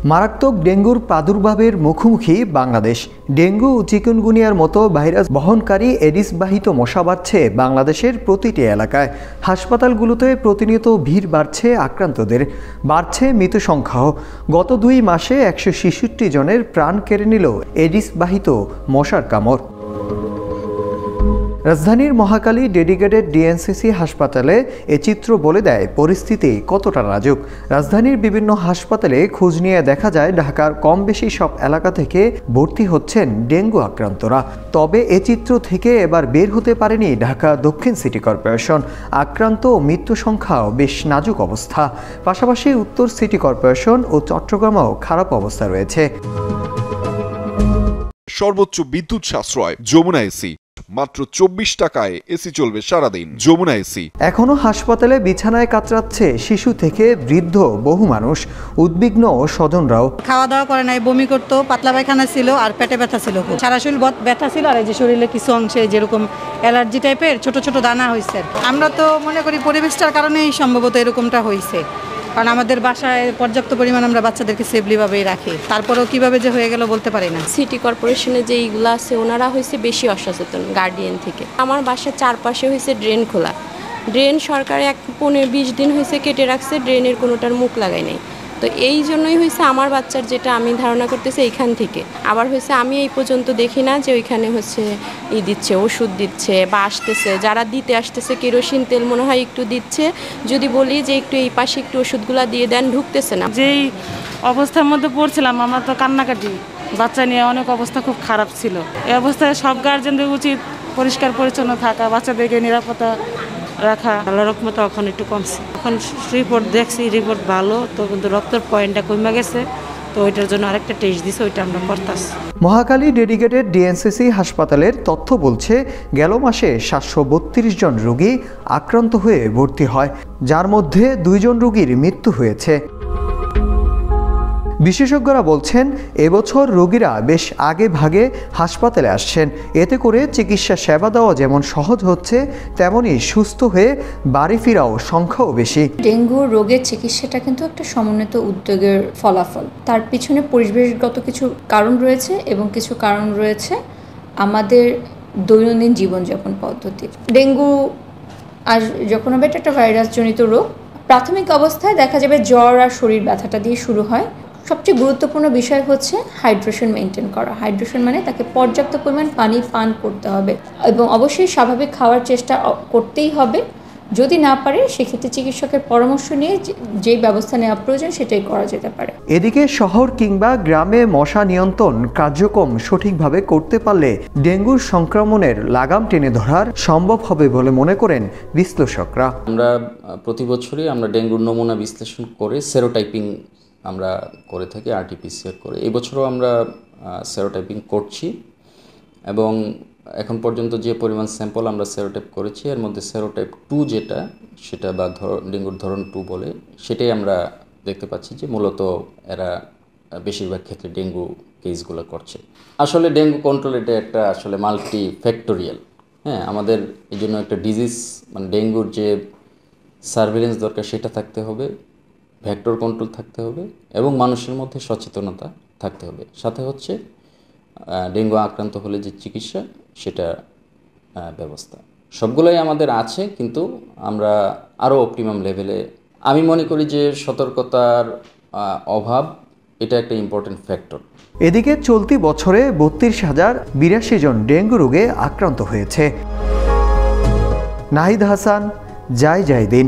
মারাত্মক ডেঙ্গুর প্রাদুর্ভাবের মুখোমুখি বাংলাদেশ। ডেঙ্গু ও চিকুনগুনিয়ার মতো ভাইরাস বহনকারী এডিস বাহিত মশা বাড়ছে বাংলাদেশের প্রতিটি এলাকায়। হাসপাতালগুলোতে প্রতিনিয়ত ভিড় বাড়ছে, আক্রান্তদের বাড়ছে মৃত্যু সংখ্যাও। গত 2 মাসে 166 জনের প্রাণ কেড়ে নিল এডিস বাহিত মশার কামড়। রাজধানীর মহাখালী ডেডিকেটেড ডিএনসিসি হাসপাতালে এ চিত্র বলে দেয় পরিস্থিতি কতটা নাজুক। রাজধানীর বিভিন্ন হাসপাতালে খোঁজ নিয়ে দেখা যায় ঢাকার কম বেশি সব এলাকা থেকে ভর্তি হচ্ছেন ডেঙ্গু আক্রান্তরা। তবে এ চিত্র থেকে এবার বের হতে পারেনি ঢাকা দক্ষিণ সিটি কর্পোরেশন। আক্রান্ত ও মৃত্যু সংখ্যাও বেশ নাজুক অবস্থা। পাশাপাশি উত্তর সিটি কর্পোরেশন ও চট্টগ্রামেও খারাপ অবস্থা রয়েছে। সর্বোচ্চ বিদ্যুৎ সাশ্রয় যমুনা এসি, মাত্র 24 টাকায় এসি চলবে সারাদিন। যমুনা এসি। এখনো হাসপাতালে বিছানায় কাতরাচ্ছে শিশু থেকে বৃদ্ধ বহু মানুষ, উদ্বিগ্ন স্বজনরাও। খাওয়া দাওয়া করে নাই, বমি করতো, পাতলা পায়খানা ছিল আর পেটে ব্যথা ছিল, সারা শরীর ব্যথা ছিল। আর এই যে শরীরে কিছু অংশে যেরকম অ্যালার্জি টাইপের ছোট ছোট দানা হয়েছে। আমরা তো মনে করি পরিবেশটার কারণেই সম্ভবত এরকমটা হয়েছে, কারণ আমাদের বাসায় পর্যাপ্ত পরিমাণ আমরা বাচ্চাদেরকে সেফলিভাবেই রাখি। তারপরেও কিভাবে যে হয়ে গেল বলতে পারি না। সিটি কর্পোরেশনে যে এইগুলো আছে ওনারা হয়েছে বেশি অসচেতন গার্ডিয়ান থেকে। আমার বাসার চারপাশে হয়েছে ড্রেন খোলা, ড্রেন সরকারে 15-20 দিন হয়েছে কেটে রাখছে, ড্রেনের কোনোটার মুখ লাগাই নাই। তো এই জন্যই হয়েছে আমার বাচ্চার, যেটা আমি ধারণা করতেছি এইখান থেকে। আবার হয়েছে আমি এই পর্যন্ত দেখি না যে ওইখানে হচ্ছে দিচ্ছে, ওষুধ দিচ্ছে বা আসতেছে, যারা দিতে আসতেছে কেরোসিন তেল মনে হয় একটু দিচ্ছে। যদি বলি যে একটু এই পাশে একটু ওষুধগুলো দিয়ে দেন, ঢুকতেছে না। যেই অবস্থার মধ্যে পড়ছিলাম আমরা তো কান্নাকাটি, বাচ্চা নিয়ে অনেক অবস্থা খুব খারাপ ছিল। এই অবস্থায় সব গার্জেনদের উচিত পরিষ্কার পরিচ্ছন্ন থাকা, বাচ্চাদেরকে নিরাপত্তা রাখা। আল্লাহর রহমতে এখন একটু কমছে। এখন রিপোর্ট দেখছি, রিপোর্ট ভালো, তো কিন্তু রক্তের পয়েন্টটা কমে গেছে, তো ওইটার জন্য আরেকটা টেস্ট দিছে, ওইটা আমরা করতেছি। মহাখালী ডেডিকেটেড ডিএনসিসি হাসপাতালের তথ্য বলছে গেল মাসে 732 জন রোগী আক্রান্ত হয়ে ভর্তি হয়, যার মধ্যে 2 জন রোগীর মৃত্যু হয়েছে। বিশেষজ্ঞরা বলছেন এবছর রোগীরা বেশ আগে ভাগে হাসপাতালে আসছেন। এতে করে চিকিৎসা সেবা দেওয়া যেমন সহজ হচ্ছে, তেমনি সুস্থ হয়ে বাড়ি ফেরাও সংখ্যাও বেশি। ডেঙ্গু রোগের চিকিৎসাটা কিন্তু একটা সমন্বিত উদ্যোগের ফলাফল। তার পিছনে পরিবেশগত কিছু কারণ রয়েছে এবং কিছু কারণ রয়েছে আমাদের দৈনন্দিন জীবনযাপন পদ্ধতি। ডেঙ্গু আর যখন হবে এটা একটা ভাইরাসজনিত রোগ, প্রাথমিক অবস্থায় দেখা যাবে জ্বর আর শরীর ব্যথাটা দিয়ে শুরু হয়। সবচেয়ে গুরুত্বপূর্ণ বিষয় হচ্ছে হাইড্রেশন মেনটেন করা। হাইড্রেশন মানে তাকে পর্যাপ্ত পরিমাণ পানি পান করতে হবে এবং অবশ্যই স্বাভাবিক খাওয়ার চেষ্টা করতেই হবে। যদি না পারে সেক্ষেত্রে চিকিৎসকের পরামর্শ নিয়ে যে ব্যবস্থা নেওয়া প্রয়োজন সেটাই করা যেতে পারে। এদিকে শহর কিংবা গ্রামে মশা নিয়ন্ত্রণ কার্যক্রম সঠিকভাবে করতে পারলে ডেঙ্গুর সংক্রমণের লাগাম টেনে ধরার সম্ভব হবে বলে মনে করেন বিশ্লেষকরা। আমরা প্রতি বছরই আমরা ডেঙ্গুর নমুনা বিশ্লেষণ করে সেরোটাইপিং আমরা করে থাকি, আরটিপিসিআর করে। এই বছরও আমরা সেরোটাইপিং করছি এবং এখন পর্যন্ত যে পরিমাণ স্যাম্পল আমরা সেরোটাইপ করেছি এর মধ্যে সেরোটাইপ 2 যেটা, সেটা বা ডেঙ্গুর ধরন 2 বলে, সেটাই আমরা দেখতে পাচ্ছি যে মূলত এরা বেশিরভাগ ক্ষেত্রে ডেঙ্গু কেসগুলো করছে। আসলে ডেঙ্গু কন্ট্রোল এটা একটা আসলে মাল্টি ফ্যাক্টোরিয়াল। হ্যাঁ, আমাদের এই জন্য একটা ডিজিজ মানে ডেঙ্গুর যে সার্ভেলেন্স দরকার সেটা থাকতে হবে, ভেক্টর কন্ট্রোল থাকতে হবে এবং মানুষের মধ্যে সচেতনতা থাকতে হবে। সাথে হচ্ছে ডেঙ্গু আক্রান্ত হলে যে চিকিৎসা সেটা ব্যবস্থা, সবগুলোই আমাদের আছে, কিন্তু আমরা আরও অপটিমাম লেভেলে। আমি মনে করি যে সতর্কতার অভাব এটা একটা ইম্পর্টেন্ট ফ্যাক্টর। এদিকে চলতি বছরে 32,082 জন ডেঙ্গু রোগে আক্রান্ত হয়েছে। নাহিদ হাসান, জয় দিন।